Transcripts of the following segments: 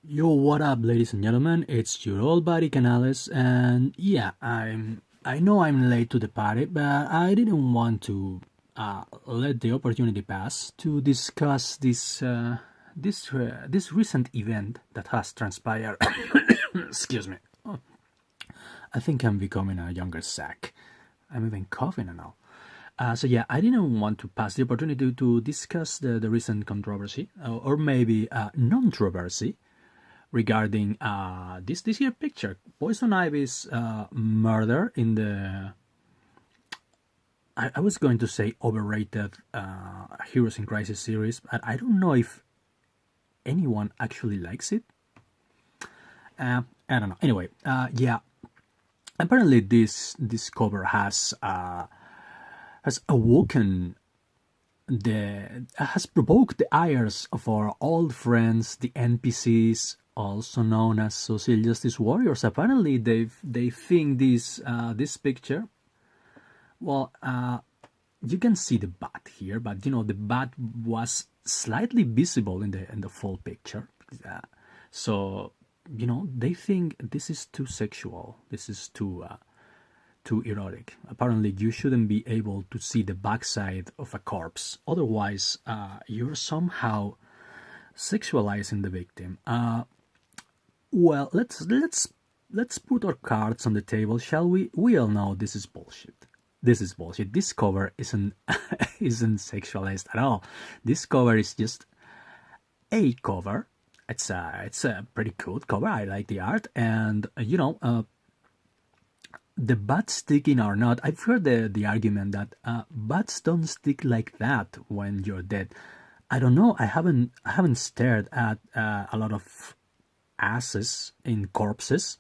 Yo, what up, ladies and gentlemen? It's your old buddy Canales, and yeah, I know I'm late to the party, but I didn't want to let the opportunity pass to discuss this recent event that has transpired. Excuse me. I think I'm becoming a younger sack. I'm even coughing now. So yeah, I didn't want to pass the opportunity to discuss the recent controversy, or maybe nontroversy, regarding this here picture, Poison Ivy's murder in the I was going to say overrated Heroes in Crisis series, but I don't know if anyone actually likes it. I don't know. Anyway, yeah. Apparently, this cover has awoken has provoked the ires of our old friends, the NPCs, also known as social justice warriors. Apparently, they think this picture. Well, you can see the bat here, but the bat was slightly visible in the full picture. So they think this is too sexual. This is too erotic. Apparently, you shouldn't be able to see the backside of a corpse. Otherwise, you're somehow sexualizing the victim. Well, let's put our cards on the table, shall we? We all know this is bullshit. This is bullshit. This cover isn't isn't sexualized at all. This cover is just a cover. It's a pretty cool cover. I like the art, and the bats sticking or not. I've heard the argument that bats don't stick like that when you're dead. I don't know. I haven't stared at a lot of asses in corpses,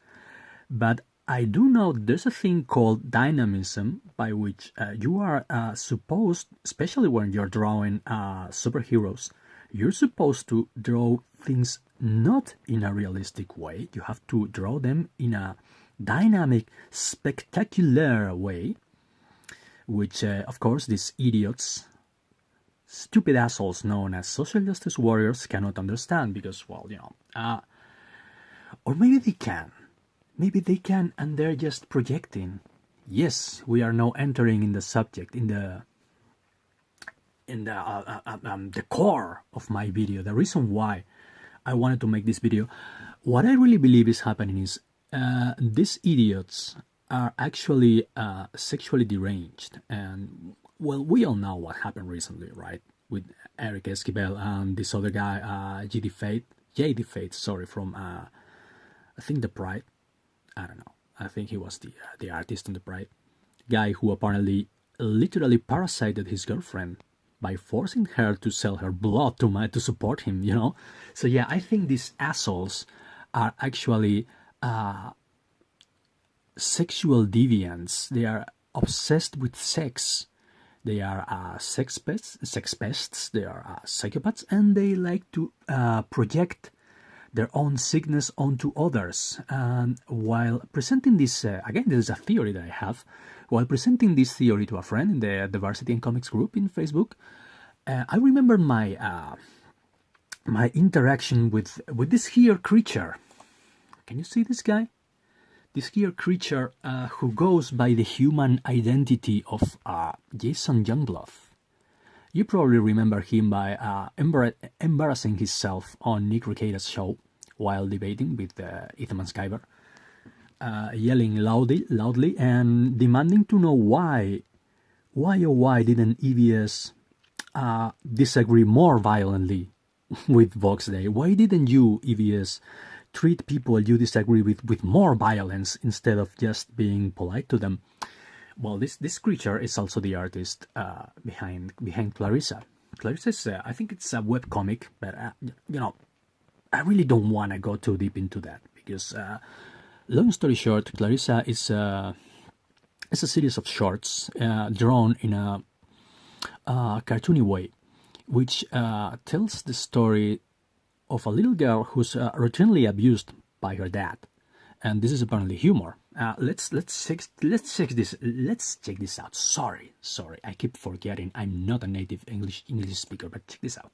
but I do know there's a thing called dynamism by which you are supposed, especially when you're drawing superheroes, you're supposed to draw things not in a realistic way. You have to draw them in a dynamic, spectacular way, which, of course, these idiots, stupid assholes known as social justice warriors cannot understand because, well, or maybe they can. Maybe they can, and they're just projecting. Yes, we are now entering in the subject, in the core of my video. The reason why I wanted to make this video, what I really believe is happening is these idiots are actually sexually deranged, and well, we all know what happened recently, right? With Eric Esquivel and this other guy, JD Fate, sorry, from I think the Pride. I don't know. I think he was the artist on the Pride guy who apparently literally parasited his girlfriend by forcing her to sell her blood to support him. So yeah, I think these assholes are actually sexual deviants. They are obsessed with sex. They are sex pests. They are psychopaths, and they like to project their own sickness onto others. And while presenting this, again, this is a theory that I have. While presenting this theory to a friend in the Diversity and Comics group in Facebook, I remember my my interaction with this here creature. Can you see this guy? This here creature who goes by the human identity of Jason Youngblood. You probably remember him by embarrassing himself on Nick Rekida's show while debating with Ethan Skyver, yelling loudly and demanding to know why didn't EVS disagree more violently with Vox Day? Why didn't you, EVS, treat people you disagree with more violence instead of just being polite to them? Well, this creature is also the artist behind Clarissa. Clarissa is, I think it's a webcomic, but I really don't want to go too deep into that because, long story short, Clarissa is a series of shorts drawn in a cartoony way, which tells the story of a little girl who's routinely abused by her dad, and this is apparently humor. Let's check this out. Sorry, I keep forgetting I'm not a native English speaker, but check this out.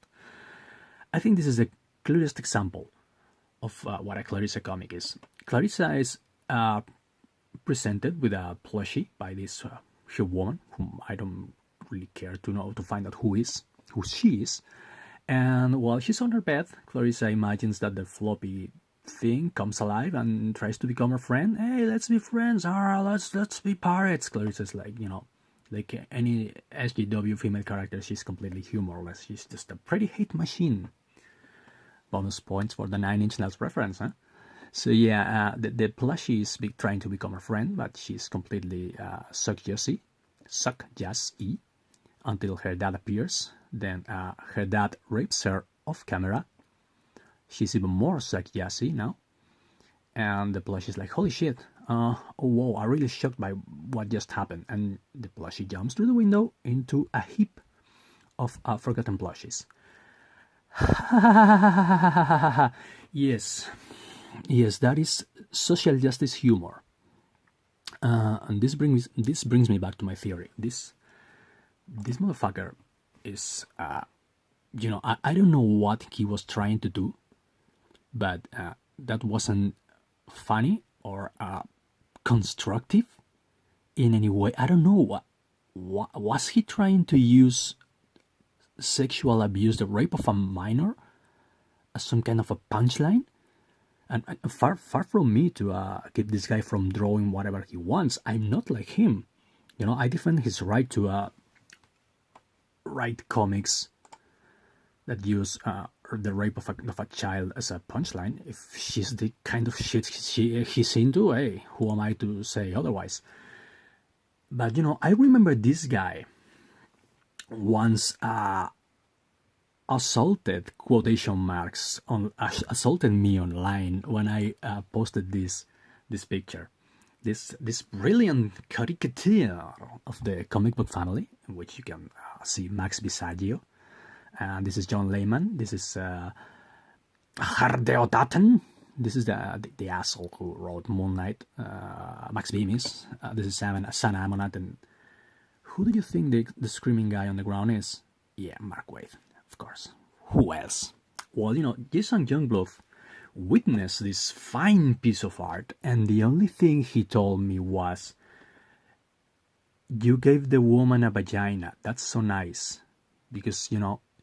I think this is the clearest example of what a Clarissa comic is. Clarissa is presented with a plushie by this woman, whom I don't really care to find out who she is. And while she's on her bed, Clarissa imagines that the floppy thing comes alive and tries to become her friend. Hey, let's be friends. Let's be pirates. Clarissa's like, like any SJW female character, she's completely humorless. She's just a pretty hate machine. Bonus points for the 9 Inch Nails reference, huh? So yeah, the plushie is trying to become her friend, but she's completely suck jassy until her dad appears. Then her dad rapes her off camera. She's even more suck jassy now. And the plushie is like, holy shit, oh whoa, I'm really shocked by what just happened. And the plushie jumps through the window into a heap of forgotten plushies. Yes, that is social justice humor. And this brings me back to my theory. This motherfucker is, I don't know what he was trying to do, but that wasn't funny or constructive in any way. I don't know what was he trying to use sexual abuse, the rape of a minor, as some kind of a punchline. And far from me to keep this guy from drawing whatever he wants. I'm not like him. I defend his right to write comics that use the rape of a child as a punchline. If she's the kind of shit he's into, hey, who am I to say otherwise? But, I remember this guy once assaulted, quotation marks, assaulted me online when I posted this picture. This brilliant caricature of the comic book family, in which you can see Max Bisaggio. This is John Layman. This is Hardeodaten. This is the asshole who wrote Moon Knight. Max Bemis. This is Sam Amonat. And who do you think the screaming guy on the ground is? Yeah, Mark Waid, of course. Who else? Well, Jason Youngblood witnessed this fine piece of art, and the only thing he told me was, you gave the woman a vagina. That's so nice. Because,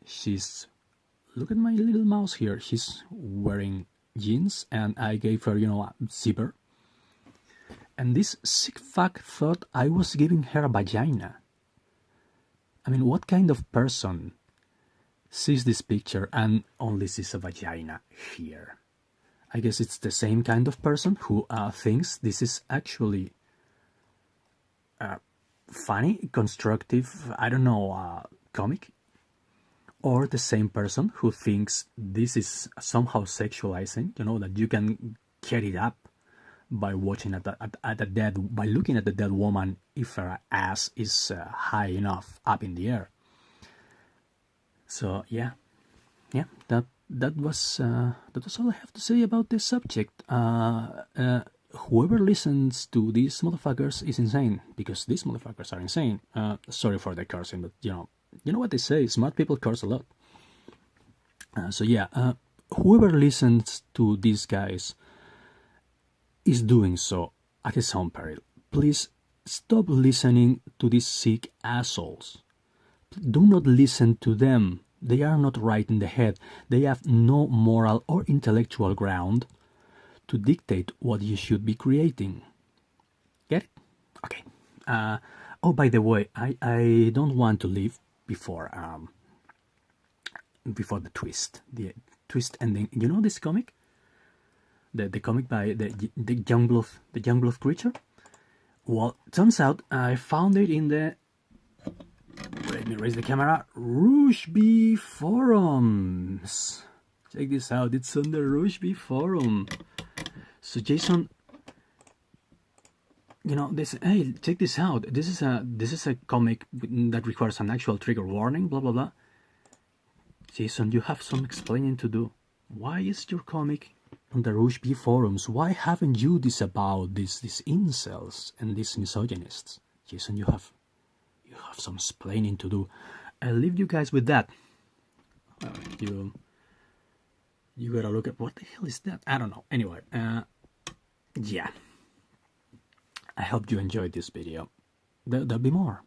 she's... Look at my little mouse here. She's wearing jeans, and I gave her, a zipper. And this sick fuck thought I was giving her a vagina. I mean, what kind of person sees this picture and only sees a vagina here? I guess it's the same kind of person who thinks this is actually funny, constructive, I don't know, comic. Or the same person who thinks this is somehow sexualizing, that you can get it up by watching by looking at the dead woman if her ass is high enough up in the air. So yeah, that was all I have to say about this subject. Whoever listens to these motherfuckers is insane, because these motherfuckers are insane. Sorry for the cursing, but you know what they say, smart people curse a lot. So yeah, whoever listens to these guys is doing so at his own peril. Please stop listening to these sick assholes. Do not listen to them. They are not right in the head. They have no moral or intellectual ground to dictate what you should be creating. Get it? Okay. Oh, by the way, I don't want to leave before the twist. The twist ending. You know this comic? The comic by the Youngblood creature? Well, turns out I found it in the... Let me raise the camera. Rushby forums. Check this out. It's on the Rushby forum. So Jason, this. Hey, check this out. This is a comic that requires an actual trigger warning. Blah blah blah. Jason, you have some explaining to do. Why is your comic on the Rushby forums? Why haven't you disavowed these incels and these misogynists? Jason, you have some explaining to do. I'll leave you guys with that. You you gotta look at what the hell is that. I don't know. Anyway, yeah, I hope you enjoyed this video. There'll be more.